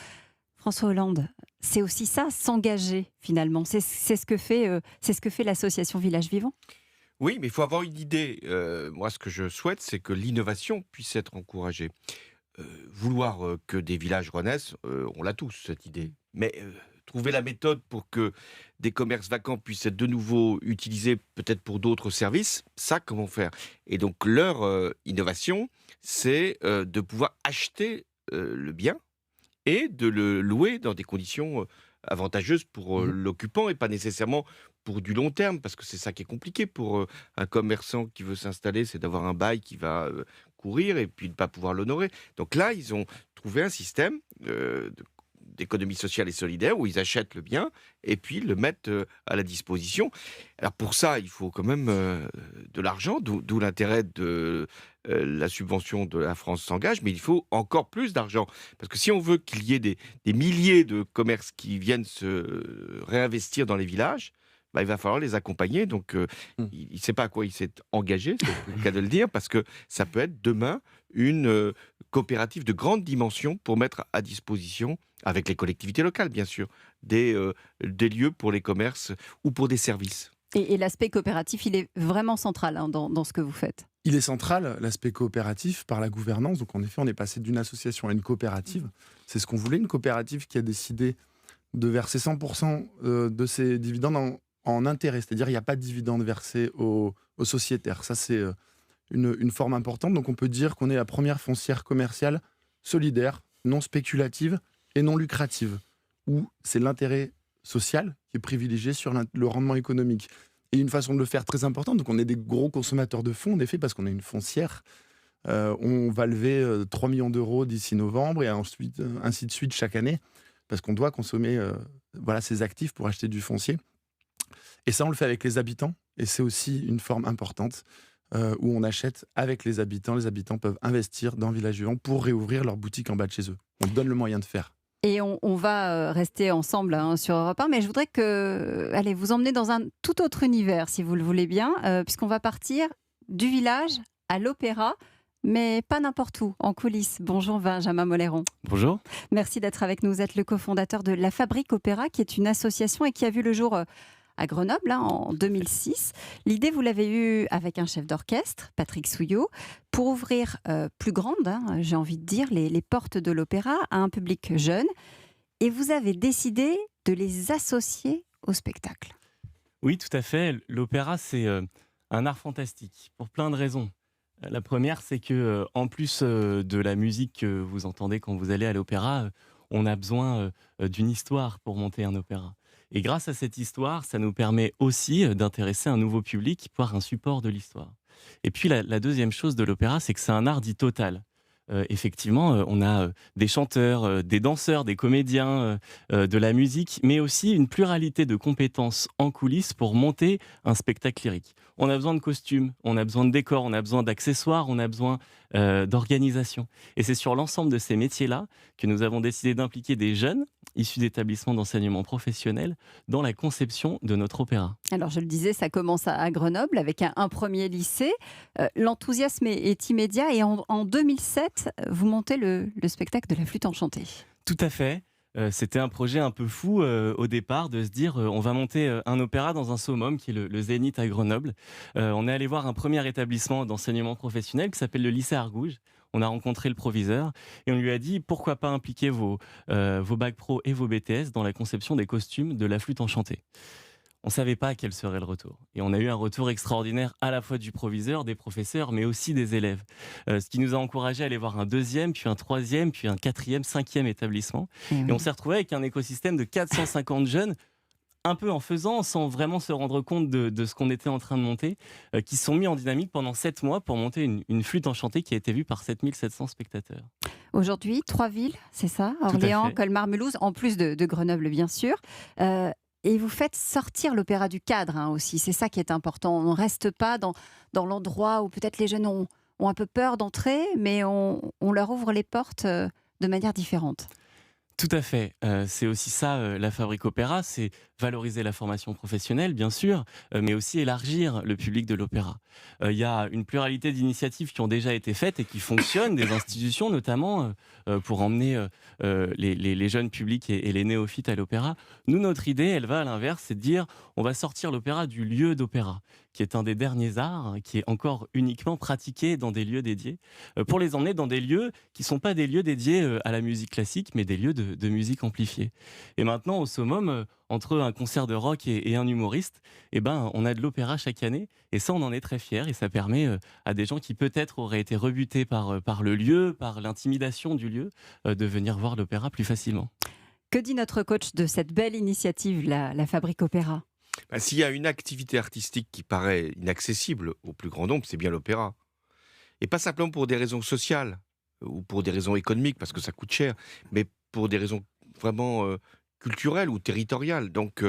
François Hollande, c'est aussi ça, s'engager finalement. C'est ce que fait l'association Village Vivant. Oui, mais il faut avoir une idée. Moi, ce que je souhaite, c'est que l'innovation puisse être encouragée. Vouloir que des villages renaissent, on l'a tous, cette idée. Mais trouver la méthode pour que des commerces vacants puissent être de nouveau utilisés peut-être pour d'autres services, ça, comment faire ? Et donc, leur innovation, c'est de pouvoir acheter le bien et de le louer dans des conditions avantageuses pour l'occupant et pas nécessairement pour du long terme, parce que c'est ça qui est compliqué pour un commerçant qui veut s'installer, c'est d'avoir un bail qui va courir et puis de ne pas pouvoir l'honorer. Donc là, ils ont trouvé un système d'économie sociale et solidaire où ils achètent le bien et puis le mettent à la disposition. Alors pour ça, il faut quand même de l'argent, d'où l'intérêt de la subvention de La France s'engage, mais il faut encore plus d'argent. Parce que si on veut qu'il y ait des milliers de commerces qui viennent se réinvestir dans les villages, il va falloir les accompagner. Donc, il ne sait pas à quoi il s'est engagé, c'est le cas de le dire, parce que ça peut être demain une coopérative de grande dimension pour mettre à disposition, avec les collectivités locales bien sûr, des lieux pour les commerces ou pour des services. Et l'aspect coopératif, il est vraiment central dans ce que vous faites. Il est central, l'aspect coopératif, par la gouvernance. Donc en effet, on est passé d'une association à une coopérative. C'est ce qu'on voulait, une coopérative qui a décidé de verser 100% de ses dividendes en intérêt, c'est-à-dire il n'y a pas de dividende versé aux sociétaires. Ça, c'est une forme importante. Donc on peut dire qu'on est la première foncière commerciale solidaire, non spéculative et non lucrative, où c'est l'intérêt social qui est privilégié sur le rendement économique. Et une façon de le faire très importante, donc on est des gros consommateurs de fonds, en effet, parce qu'on est une foncière. On va lever 3 millions d'euros d'ici novembre et ensuite, ainsi de suite chaque année, parce qu'on doit consommer ces actifs pour acheter du foncier. Et ça, on le fait avec les habitants, et c'est aussi une forme importante où on achète avec les habitants. Les habitants peuvent investir dans Village du Vent pour réouvrir leur boutique en bas de chez eux. On donne le moyen de faire. Et on va rester ensemble sur Europe 1, mais je voudrais vous emmener dans un tout autre univers, si vous le voulez bien, puisqu'on va partir du village à l'opéra, mais pas n'importe où, en coulisses. Bonjour Benjamin Moléron. Bonjour. Merci d'être avec nous. Vous êtes le cofondateur de La Fabrique Opéra, qui est une association et qui a vu le jour à Grenoble en 2006. L'idée, vous l'avez eue avec un chef d'orchestre, Patrick Souillot, pour ouvrir plus grande, j'ai envie de dire, les portes de l'opéra à un public jeune. Et vous avez décidé de les associer au spectacle. Oui, tout à fait. L'opéra, c'est un art fantastique, pour plein de raisons. La première, c'est que en plus de la musique que vous entendez quand vous allez à l'opéra, on a besoin d'une histoire pour monter un opéra. Et grâce à cette histoire, ça nous permet aussi d'intéresser un nouveau public par un support de l'histoire. Et puis la deuxième chose de l'opéra, c'est que c'est un art dit total. Effectivement, on a des chanteurs, des danseurs, des comédiens, de la musique, mais aussi une pluralité de compétences en coulisses pour monter un spectacle lyrique. On a besoin de costumes, on a besoin de décors, on a besoin d'accessoires, on a besoin d'organisation. Et c'est sur l'ensemble de ces métiers-là que nous avons décidé d'impliquer des jeunes issus d'établissements d'enseignement professionnel dans la conception de notre opéra. Alors je le disais, ça commence à Grenoble avec un premier lycée. L'enthousiasme est immédiat et en 2007, vous montez le spectacle de la flûte enchantée. Tout à fait. C'était un projet un peu fou au départ de se dire on va monter un opéra dans un summum qui est le Zénith à Grenoble. On est allé voir un premier établissement d'enseignement professionnel qui s'appelle le lycée Argouges. On a rencontré le proviseur et on lui a dit pourquoi pas impliquer vos bacs pro et vos BTS dans la conception des costumes de la flûte enchantée. On ne savait pas quel serait le retour. Et on a eu un retour extraordinaire à la fois du proviseur, des professeurs, mais aussi des élèves. Ce qui nous a encouragé à aller voir un deuxième, puis un troisième, puis un quatrième, cinquième établissement. Et on s'est retrouvé avec un écosystème de 450 jeunes, un peu en faisant, sans vraiment se rendre compte de ce qu'on était en train de monter, qui se sont mis en dynamique pendant 7 mois pour monter une flûte enchantée qui a été vue par 7700 spectateurs. Aujourd'hui, 3 villes, c'est ça ? Orléans, Colmar, Mulhouse, en plus de Grenoble, bien sûr. Et vous faites sortir l'opéra du cadre aussi, c'est ça qui est important. On ne reste pas dans l'endroit où peut-être les jeunes ont un peu peur d'entrer, mais on leur ouvre les portes de manière différente. Tout à fait. C'est aussi ça, la Fabrique Opéra, c'est valoriser la formation professionnelle, bien sûr, mais aussi élargir le public de l'opéra. Il y a une pluralité d'initiatives qui ont déjà été faites et qui fonctionnent, des institutions notamment, pour emmener les jeunes publics et les néophytes à l'opéra. Nous, notre idée, elle va à l'inverse, c'est de dire on va sortir l'opéra du lieu d'opéra, qui est un des derniers arts, qui est encore uniquement pratiqué dans des lieux dédiés, pour les emmener dans des lieux qui ne sont pas des lieux dédiés à la musique classique, mais des lieux de musique amplifiée. Et maintenant, au summum, entre un concert de rock et un humoriste, on a de l'opéra chaque année, et ça, on en est très fiers, et ça permet à des gens qui peut-être auraient été rebutés par le lieu, par l'intimidation du lieu, de venir voir l'opéra plus facilement. Que dit notre coach de cette belle initiative, la Fabrique Opéra ? S'il y a une activité artistique qui paraît inaccessible au plus grand nombre, c'est bien l'opéra. Et pas simplement pour des raisons sociales ou pour des raisons économiques, parce que ça coûte cher, mais pour des raisons vraiment culturelles ou territoriales. Donc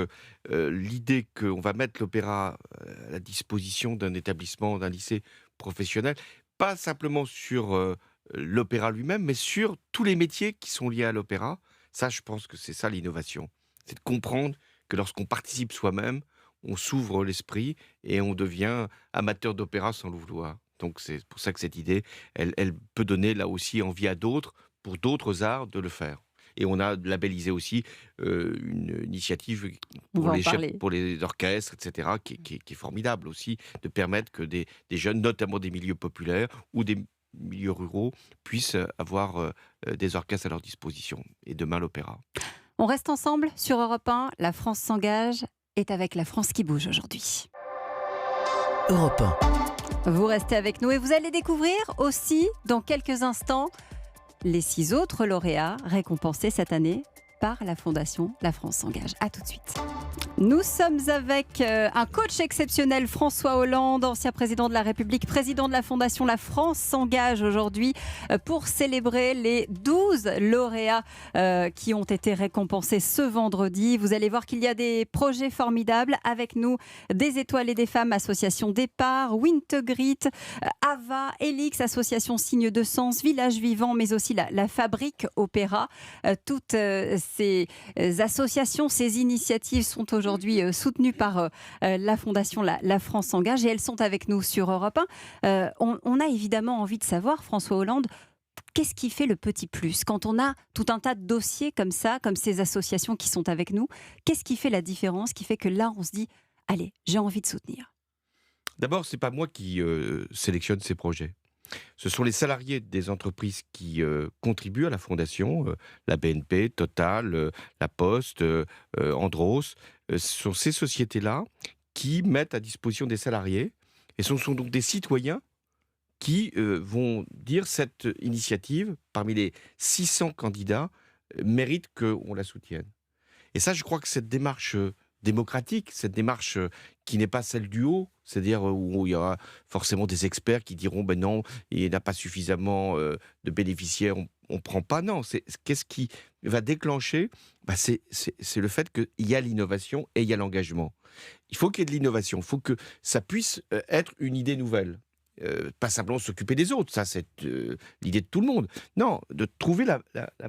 l'idée qu'on va mettre l'opéra à la disposition d'un établissement, d'un lycée professionnel, pas simplement sur l'opéra lui-même, mais sur tous les métiers qui sont liés à l'opéra, ça, je pense que c'est ça l'innovation. C'est de comprendre que lorsqu'on participe soi-même, on s'ouvre l'esprit et on devient amateur d'opéra sans le vouloir. Donc c'est pour ça que cette idée, elle peut donner là aussi envie à d'autres, pour d'autres arts, de le faire. Et on a labellisé aussi une initiative pour les orchestres, etc., qui est formidable aussi, de permettre que des jeunes, notamment des milieux populaires ou des milieux ruraux, puissent avoir des orchestres à leur disposition. Et demain, l'opéra. On reste ensemble sur Europe 1, la France s'engage. est avec La France qui bouge aujourd'hui. Europe 1. Vous restez avec nous et vous allez découvrir aussi dans quelques instants les 6 autres lauréats récompensés cette année par la Fondation La France s'engage. À tout de suite. Nous sommes avec un coach exceptionnel, François Hollande, ancien président de la République, président de la Fondation La France s'engage aujourd'hui pour célébrer les 12 lauréats qui ont été récompensés ce vendredi. Vous allez voir qu'il y a des projets formidables avec nous, des étoiles et des femmes, association Départ, Wintegrit, Ava, Elix, association Signe de Sens, Village Vivant, mais aussi la Fabrique Opéra. Toutes ces associations, ces initiatives sont aujourd'hui soutenues par la Fondation La France s'engage et elles sont avec nous sur Europe 1. On a évidemment envie de savoir, François Hollande, qu'est-ce qui fait le petit plus quand on a tout un tas de dossiers comme ça, comme ces associations qui sont avec nous? Qu'est-ce qui fait la différence, qui fait que là on se dit allez, j'ai envie de soutenir? D'abord, ce n'est pas moi qui sélectionne ces projets. Ce sont les salariés des entreprises qui contribuent à la fondation, la BNP, Total, la Poste, Andros. Ce sont ces sociétés-là qui mettent à disposition des salariés, et ce sont donc des citoyens qui vont dire cette initiative, parmi les 600 candidats, mérite qu'on la soutienne. Et ça, je crois que cette démarche démocratique, cette démarche qui n'est pas celle du haut, c'est-à-dire où il y aura forcément des experts qui diront ben non, il n'y a pas suffisamment de bénéficiaires, on ne prend pas. Non, qu'est-ce qui va déclencher? C'est le fait qu'il y a l'innovation et il y a l'engagement. Il faut qu'il y ait de l'innovation, il faut que ça puisse être une idée nouvelle. Pas simplement s'occuper des autres, ça c'est l'idée de tout le monde. Non, de trouver la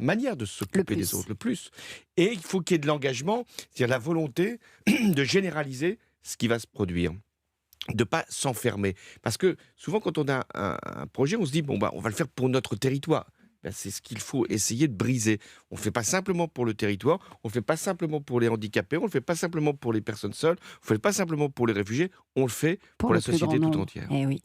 manière de s'occuper des autres, le plus. Et il faut qu'il y ait de l'engagement, c'est-à-dire la volonté de généraliser ce qui va se produire. De ne pas s'enfermer. Parce que souvent quand on a un projet, on se dit, on va le faire pour notre territoire. C'est ce qu'il faut essayer de briser. On ne fait pas simplement pour le territoire, on ne fait pas simplement pour les handicapés, on ne le fait pas simplement pour les personnes seules, on ne le fait pas simplement pour les réfugiés, on le fait pour la société tout entière. Eh oui.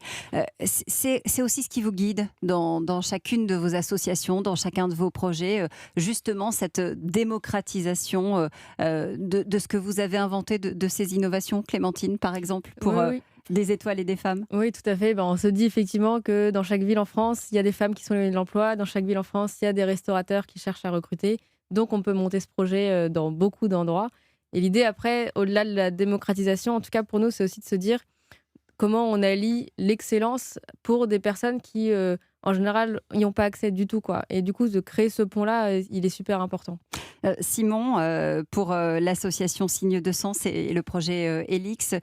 C'est aussi ce qui vous guide dans chacune de vos associations, dans chacun de vos projets, justement cette démocratisation de ce que vous avez inventé, de ces innovations, Clémentine, par exemple, pour... Oui. Des étoiles et des femmes. Oui, tout à fait. On se dit effectivement que dans chaque ville en France, il y a des femmes qui sont éloignées de l'emploi. Dans chaque ville en France, il y a des restaurateurs qui cherchent à recruter. Donc, on peut monter ce projet dans beaucoup d'endroits. Et l'idée, après, au-delà de la démocratisation, en tout cas pour nous, c'est aussi de se dire comment on allie l'excellence pour des personnes qui, en général, n'y ont pas accès du tout, quoi. Et du coup, de créer ce pont-là, il est super important. Simon, pour l'association Signe de Sens et le projet Elix,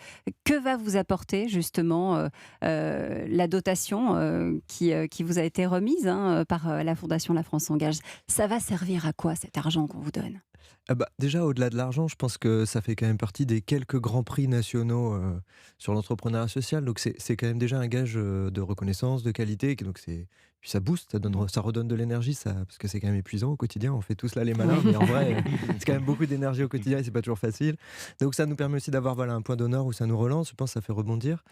que va vous apporter justement la dotation qui vous a été remise par la Fondation La France s'engage? Ça va servir à quoi cet argent qu'on vous donne? Déjà, au-delà de l'argent, je pense que ça fait quand même partie des quelques grands prix nationaux sur l'entrepreneuriat social. Donc, c'est quand même déjà un gage de reconnaissance, de qualité. Donc, puis ça booste, ça redonne de l'énergie, parce que c'est quand même épuisant au quotidien. On fait tous là les malins, mais en vrai, c'est quand même beaucoup d'énergie au quotidien et c'est pas toujours facile. Donc, ça nous permet aussi d'avoir un point d'honneur où ça nous relance. Je pense que ça fait rebondir.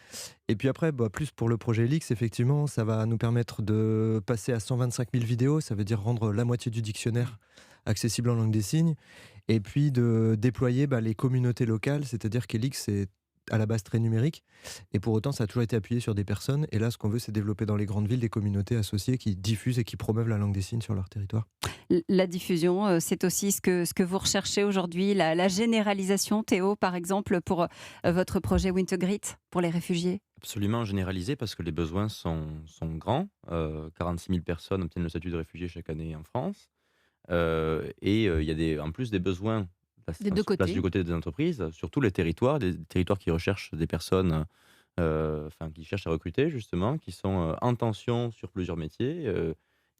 Et puis après, plus pour le projet Elix, effectivement, ça va nous permettre de passer à 125 000 vidéos. Ça veut dire rendre la moitié du dictionnaire accessible en langue des signes, et puis de déployer les communautés locales, c'est-à-dire qu'Elix est à la base très numérique, et pour autant ça a toujours été appuyé sur des personnes, et là ce qu'on veut c'est développer dans les grandes villes des communautés associées qui diffusent et qui promeuvent la langue des signes sur leur territoire. La diffusion, c'est aussi ce que vous recherchez aujourd'hui, la généralisation, Théo, par exemple, pour votre projet Wintegrit, pour les réfugiés? Absolument généralisé parce que les besoins sont grands. 46 000 personnes obtiennent le statut de réfugié chaque année en France. Et il y a en plus des besoins des deux côtés. Du côté des entreprises, sur tous les territoires, des territoires qui recherchent des personnes, qui cherchent à recruter justement, qui sont en tension sur plusieurs métiers.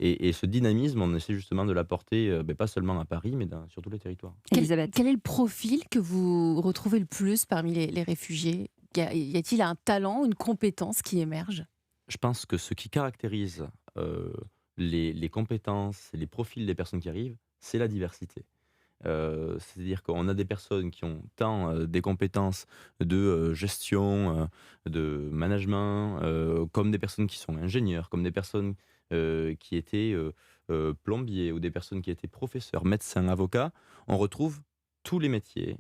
Et ce dynamisme, on essaie justement de l'apporter, pas seulement à Paris, mais sur tous les territoires. Elisabeth. Quel est le profil que vous retrouvez le plus parmi les réfugiés? Y a-t-il un talent, une compétence qui émerge? Je pense que ce qui caractérise les compétences et les profils des personnes qui arrivent, c'est la diversité. C'est-à-dire qu'on a des personnes qui ont tant des compétences de gestion, de management, comme des personnes qui sont ingénieurs, comme des personnes qui étaient plombiers, ou des personnes qui étaient professeurs, médecins, avocats. On retrouve tous les métiers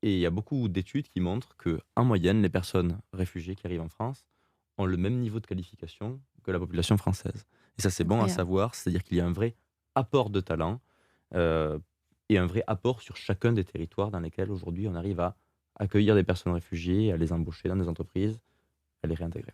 Et il y a beaucoup d'études qui montrent qu'en moyenne, les personnes réfugiées qui arrivent en France ont le même niveau de qualification que la population française. Et ça, c'est bon à Incroyable. savoir, c'est-à-dire qu'il y a un vrai apport de talent euh, et un vrai apport sur chacun des territoires dans lesquels aujourd'hui on arrive à accueillir des personnes réfugiées, à les embaucher dans des entreprises, à les réintégrer.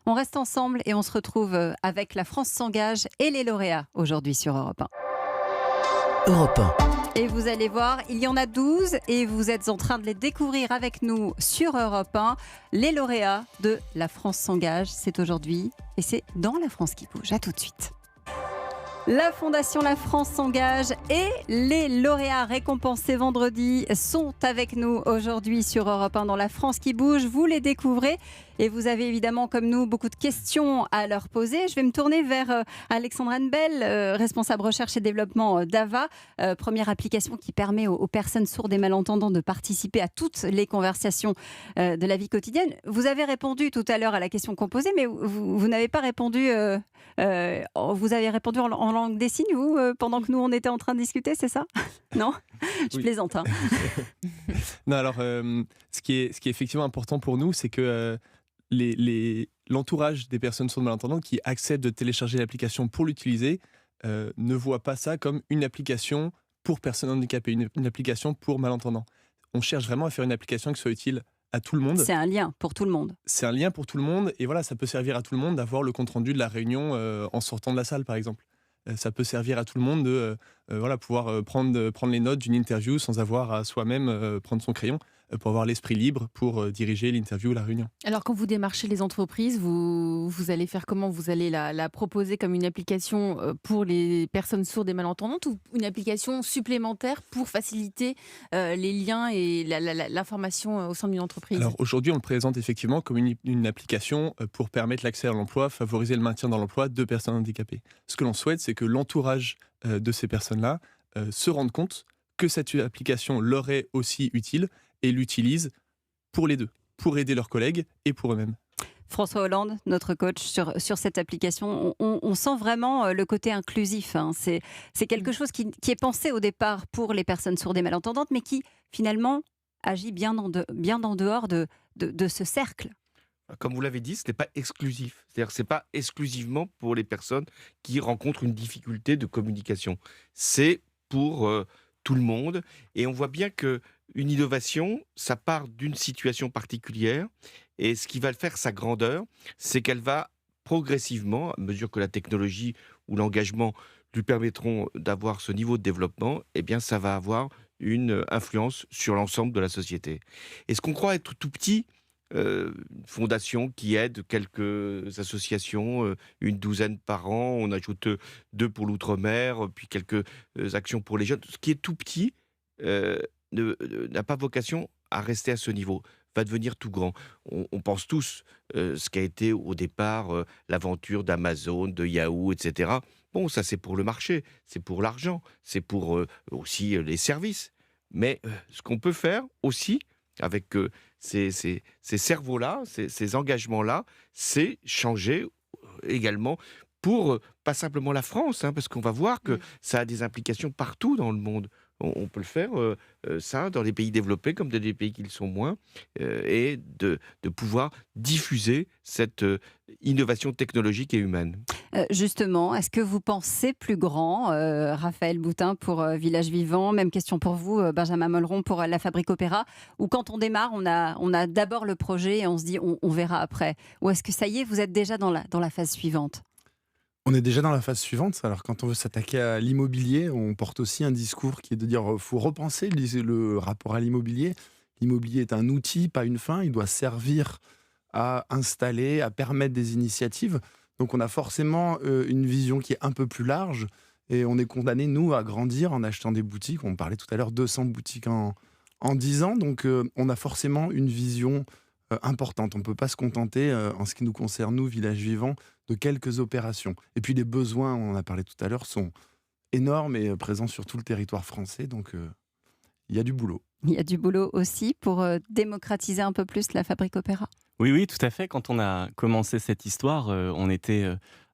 On reste ensemble et on se retrouve avec La France s'engage et les lauréats aujourd'hui sur Europe 1. Europe 1. Et vous allez voir, il y en a 12 et vous êtes en train de les découvrir avec nous sur Europe 1. Les lauréats de La France s'engage, c'est aujourd'hui et c'est dans La France qui bouge. À tout de suite. La Fondation La France s'engage et les lauréats récompensés vendredi sont avec nous aujourd'hui sur Europe 1 dans La France qui bouge. Vous les découvrez et vous avez évidemment comme nous beaucoup de questions à leur poser. Je vais me tourner vers Alexandre Bell, responsable recherche et développement d'AVA, première application qui permet aux personnes sourdes et malentendantes de participer à toutes les conversations de la vie quotidienne. Vous avez répondu tout à l'heure à la question qu'on posait, mais vous n'avez pas répondu. Vous avez répondu en langue des signes, vous, pendant que nous, on était en train de discuter, c'est ça? Non? Je plaisante. Hein. Non, alors, ce qui est effectivement important pour nous, c'est que l'entourage des personnes sourdes malentendantes qui acceptent de télécharger l'application pour l'utiliser ne voit pas ça comme une application pour personnes handicapées, une application pour malentendants. On cherche vraiment à faire une application qui soit utile à tout le monde. C'est un lien pour tout le monde. C'est un lien pour tout le monde et voilà, ça peut servir à tout le monde d'avoir le compte-rendu de la réunion en sortant de la salle, par exemple. Ça peut servir à tout le monde de pouvoir prendre les notes d'une interview sans avoir à soi-même prendre son crayon pour avoir l'esprit libre pour diriger l'interview ou la réunion. Alors, quand vous démarchez les entreprises, vous allez faire comment? Vous allez la proposer comme une application pour les personnes sourdes et malentendantes ou une application supplémentaire pour faciliter les liens et l'information au sein d'une entreprise? Alors aujourd'hui, on le présente effectivement comme une application pour permettre l'accès à l'emploi, favoriser le maintien dans l'emploi de personnes handicapées. Ce que l'on souhaite, c'est que l'entourage de ces personnes-là se rende compte que cette application leur est aussi utile et l'utilisent pour les deux, pour aider leurs collègues et pour eux-mêmes. François Hollande, notre coach sur cette application, on sent vraiment le côté inclusif. Hein. C'est quelque chose qui est pensé au départ pour les personnes sourdes et malentendantes, mais qui finalement agit bien en dehors de ce cercle. Comme vous l'avez dit, ce n'est pas exclusif. C'est-à-dire que ce n'est pas exclusivement pour les personnes qui rencontrent une difficulté de communication. C'est pour tout le monde. Et on voit bien qu'une innovation, ça part d'une situation particulière. Et ce qui va faire sa grandeur, c'est qu'elle va progressivement, à mesure que la technologie ou l'engagement lui permettront d'avoir ce niveau de développement, eh bien, ça va avoir une influence sur l'ensemble de la société. Et ce qu'on croit être tout petit, une fondation qui aide quelques associations, une douzaine par an, on ajoute 2 pour l'outre-mer, puis quelques actions pour les jeunes. Ce qui est tout petit n'a pas vocation à rester à ce niveau, va devenir tout grand. On pense tous ce qu'a été au départ l'aventure d'Amazon, de Yahoo, etc. Bon, ça c'est pour le marché, c'est pour l'argent, c'est pour aussi les services. Mais ce qu'on peut faire aussi avec ces cerveaux-là, ces engagements-là, c'est changer également pour pas simplement la France, hein, parce qu'on va voir que ça a des implications partout dans le monde. On peut le faire, ça, dans les pays développés comme dans des pays qui le sont moins, et de pouvoir diffuser cette innovation technologique et humaine. Justement, est-ce que vous pensez plus grand, Raphaël Boutin pour Village Vivant? Même question pour vous, Benjamin Molleron pour la Fabrique Opéra. Ou quand on démarre, on a d'abord le projet et on se dit on verra après. Ou est-ce que ça y est, vous êtes déjà dans la phase suivante? On est déjà dans la phase suivante. Alors, quand on veut s'attaquer à l'immobilier, on porte aussi un discours qui est de dire qu'il faut repenser le rapport à l'immobilier. L'immobilier est un outil, pas une fin. Il doit servir à installer, à permettre des initiatives. Donc, on a forcément une vision qui est un peu plus large. Et on est condamné, nous, à grandir en achetant des boutiques. On parlait tout à l'heure, 200 boutiques en 10 ans. Donc, on a forcément une vision importante. On ne peut pas se contenter, en ce qui nous concerne, nous, Village Vivant, de quelques opérations. Et puis les besoins, on en a parlé tout à l'heure, sont énormes et présents sur tout le territoire français. Donc il y a du boulot. Il y a du boulot aussi pour démocratiser un peu plus la Fabrique Opéra. Oui, tout à fait. Quand on a commencé cette histoire, on était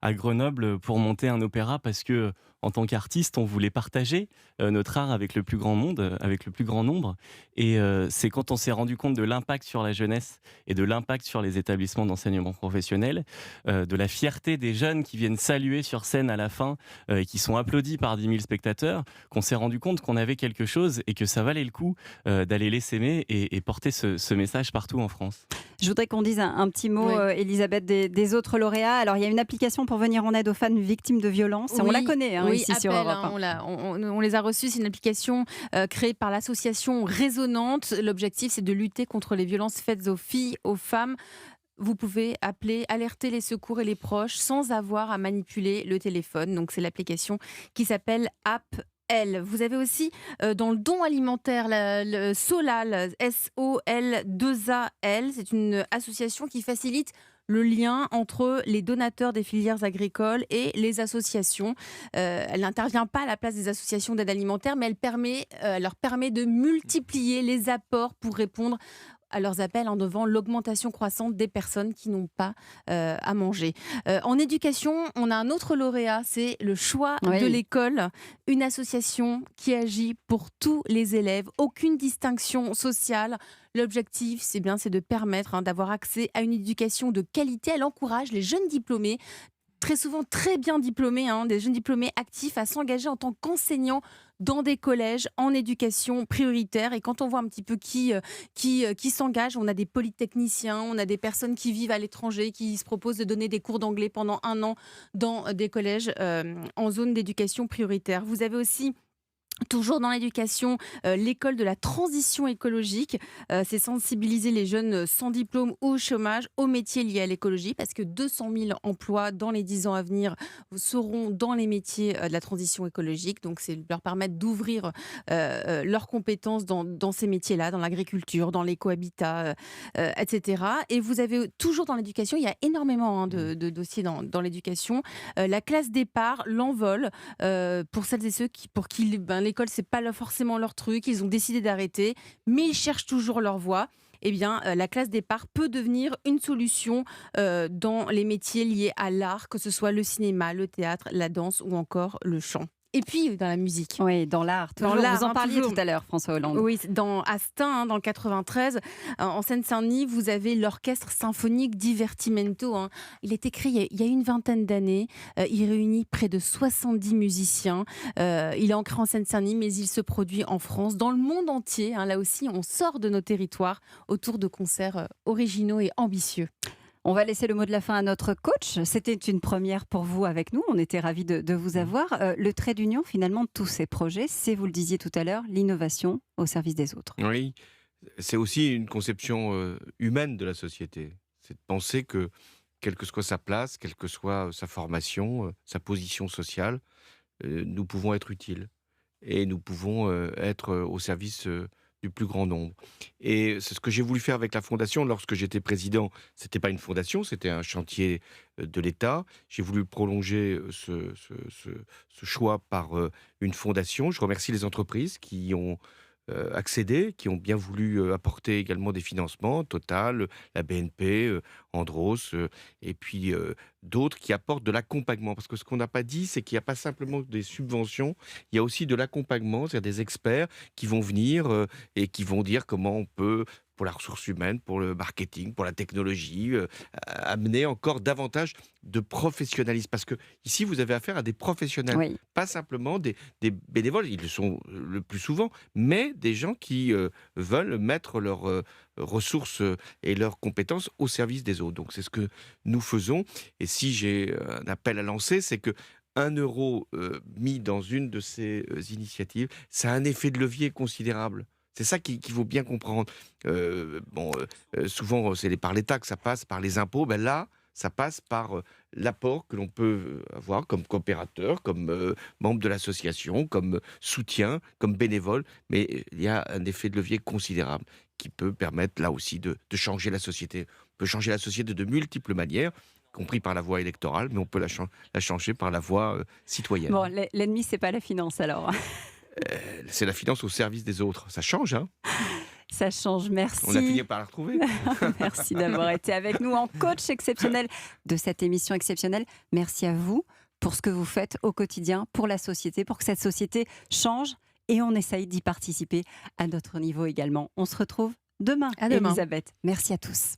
à Grenoble pour monter un opéra parce que, en tant qu'artiste, on voulait partager notre art avec le plus grand monde, avec le plus grand nombre. Et c'est quand on s'est rendu compte de l'impact sur la jeunesse et de l'impact sur les établissements d'enseignement professionnel, de la fierté des jeunes qui viennent saluer sur scène à la fin et qui sont applaudis par 10 000 spectateurs, qu'on s'est rendu compte qu'on avait quelque chose et que ça valait le coup d'aller les s'aimer et porter ce message partout en France. Je voudrais qu'on dise un petit mot, Elisabeth, des autres lauréats. Alors, il y a une application pour venir en aide aux femmes victimes de violences. On la connaît ici sur Europe 1. On les a reçus. C'est une application créée par l'association Résonante. L'objectif, c'est de lutter contre les violences faites aux filles, aux femmes. Vous pouvez appeler, alerter les secours et les proches sans avoir à manipuler le téléphone. Donc, c'est l'application qui s'appelle App. Vous avez aussi dans le don alimentaire le Solal, SOL2AL. C'est une association qui facilite le lien entre les donateurs des filières agricoles et les associations. Elle n'intervient pas à la place des associations d'aide alimentaire, mais elle leur permet de multiplier les apports pour répondre à leurs appels en devant l'augmentation croissante des personnes qui n'ont pas à manger. En éducation, on a un autre lauréat, c'est le choix de l'école, une association qui agit pour tous les élèves, aucune distinction sociale. L'objectif, c'est de permettre d'avoir accès à une éducation de qualité. Elle encourage les jeunes diplômés, très souvent très bien diplômés, des jeunes diplômés actifs, à s'engager en tant qu'enseignants dans des collèges en éducation prioritaire. Et quand on voit un petit peu qui s'engage, on a des polytechniciens, on a des personnes qui vivent à l'étranger, qui se proposent de donner des cours d'anglais pendant 1 an dans des collèges en zone d'éducation prioritaire. Vous avez aussi, toujours dans l'éducation, l'école de la transition écologique. C'est sensibiliser les jeunes sans diplôme ou au chômage aux métiers liés à l'écologie, parce que 200 000 emplois dans les 10 ans à venir seront dans les métiers de la transition écologique. Donc, c'est leur permettre d'ouvrir leurs compétences dans ces métiers-là, dans l'agriculture, dans l'écohabitat, etc. Et vous avez toujours dans l'éducation, il y a énormément de dossiers dans l'éducation. La classe départ, l'envol, pour celles et ceux pour qui l'école, c'est pas forcément leur truc, ils ont décidé d'arrêter, mais ils cherchent toujours leur voie. Eh bien, la classe départ peut devenir une solution dans les métiers liés à l'art, que ce soit le cinéma, le théâtre, la danse ou encore le chant. Et puis, dans la musique. Oui, dans l'art. Vous en parliez tout à l'heure, François Hollande. Oui, à Stein, dans le 93, en Seine-Saint-Denis, vous avez l'orchestre symphonique Divertimento. Il est créé il y a une vingtaine d'années. Il réunit près de 70 musiciens. Il est ancré en Seine-Saint-Denis, mais il se produit en France, dans le monde entier. Là aussi, on sort de nos territoires autour de concerts originaux et ambitieux. On va laisser le mot de la fin à notre coach. C'était une première pour vous avec nous. On était ravis de vous avoir. Le trait d'union, finalement, de tous ces projets, c'est, vous le disiez tout à l'heure, l'innovation au service des autres. Oui, c'est aussi une conception humaine de la société. C'est de penser que, quelle que soit sa place, quelle que soit sa formation, sa position sociale, nous pouvons être utiles. Et nous pouvons être au service du plus grand nombre. Et c'est ce que j'ai voulu faire avec la Fondation. Lorsque j'étais président, ce n'était pas une fondation, c'était un chantier de l'État. J'ai voulu prolonger ce choix par une fondation. Je remercie les entreprises qui y ont accédé, qui ont bien voulu apporter également des financements, Total, la BNP, Andros, et puis d'autres qui apportent de l'accompagnement. Parce que ce qu'on n'a pas dit, c'est qu'il n'y a pas simplement des subventions, il y a aussi de l'accompagnement, c'est-à-dire des experts qui vont venir et qui vont dire comment on peut, pour la ressource humaine, pour le marketing, pour la technologie, amener encore davantage de professionnalisme. Parce que ici, vous avez affaire à des professionnels, pas simplement des bénévoles, ils le sont le plus souvent, mais des gens qui veulent mettre leurs ressources et leurs compétences au service des autres. Donc c'est ce que nous faisons. Et si j'ai un appel à lancer, c'est que 1 euro mis dans une de ces initiatives, ça a un effet de levier considérable. C'est ça qu'il faut bien comprendre. Souvent, c'est par l'État que ça passe, par les impôts. Ben là, ça passe par l'apport que l'on peut avoir comme coopérateur, comme membre de l'association, comme soutien, comme bénévole. Mais il y a un effet de levier considérable qui peut permettre, là aussi, de changer la société. On peut changer la société de multiples manières, y compris par la voie électorale, mais on peut la changer par la voie citoyenne. Bon, l'ennemi, c'est pas la finance, alors. C'est la finance au service des autres. Ça change, hein. Ça change, merci. On a fini par la retrouver. Merci d'avoir été avec nous en coach exceptionnel de cette émission exceptionnelle. Merci à vous pour ce que vous faites au quotidien pour la société, pour que cette société change et on essaye d'y participer à notre niveau également. On se retrouve demain, À demain. Elisabeth. Merci à tous.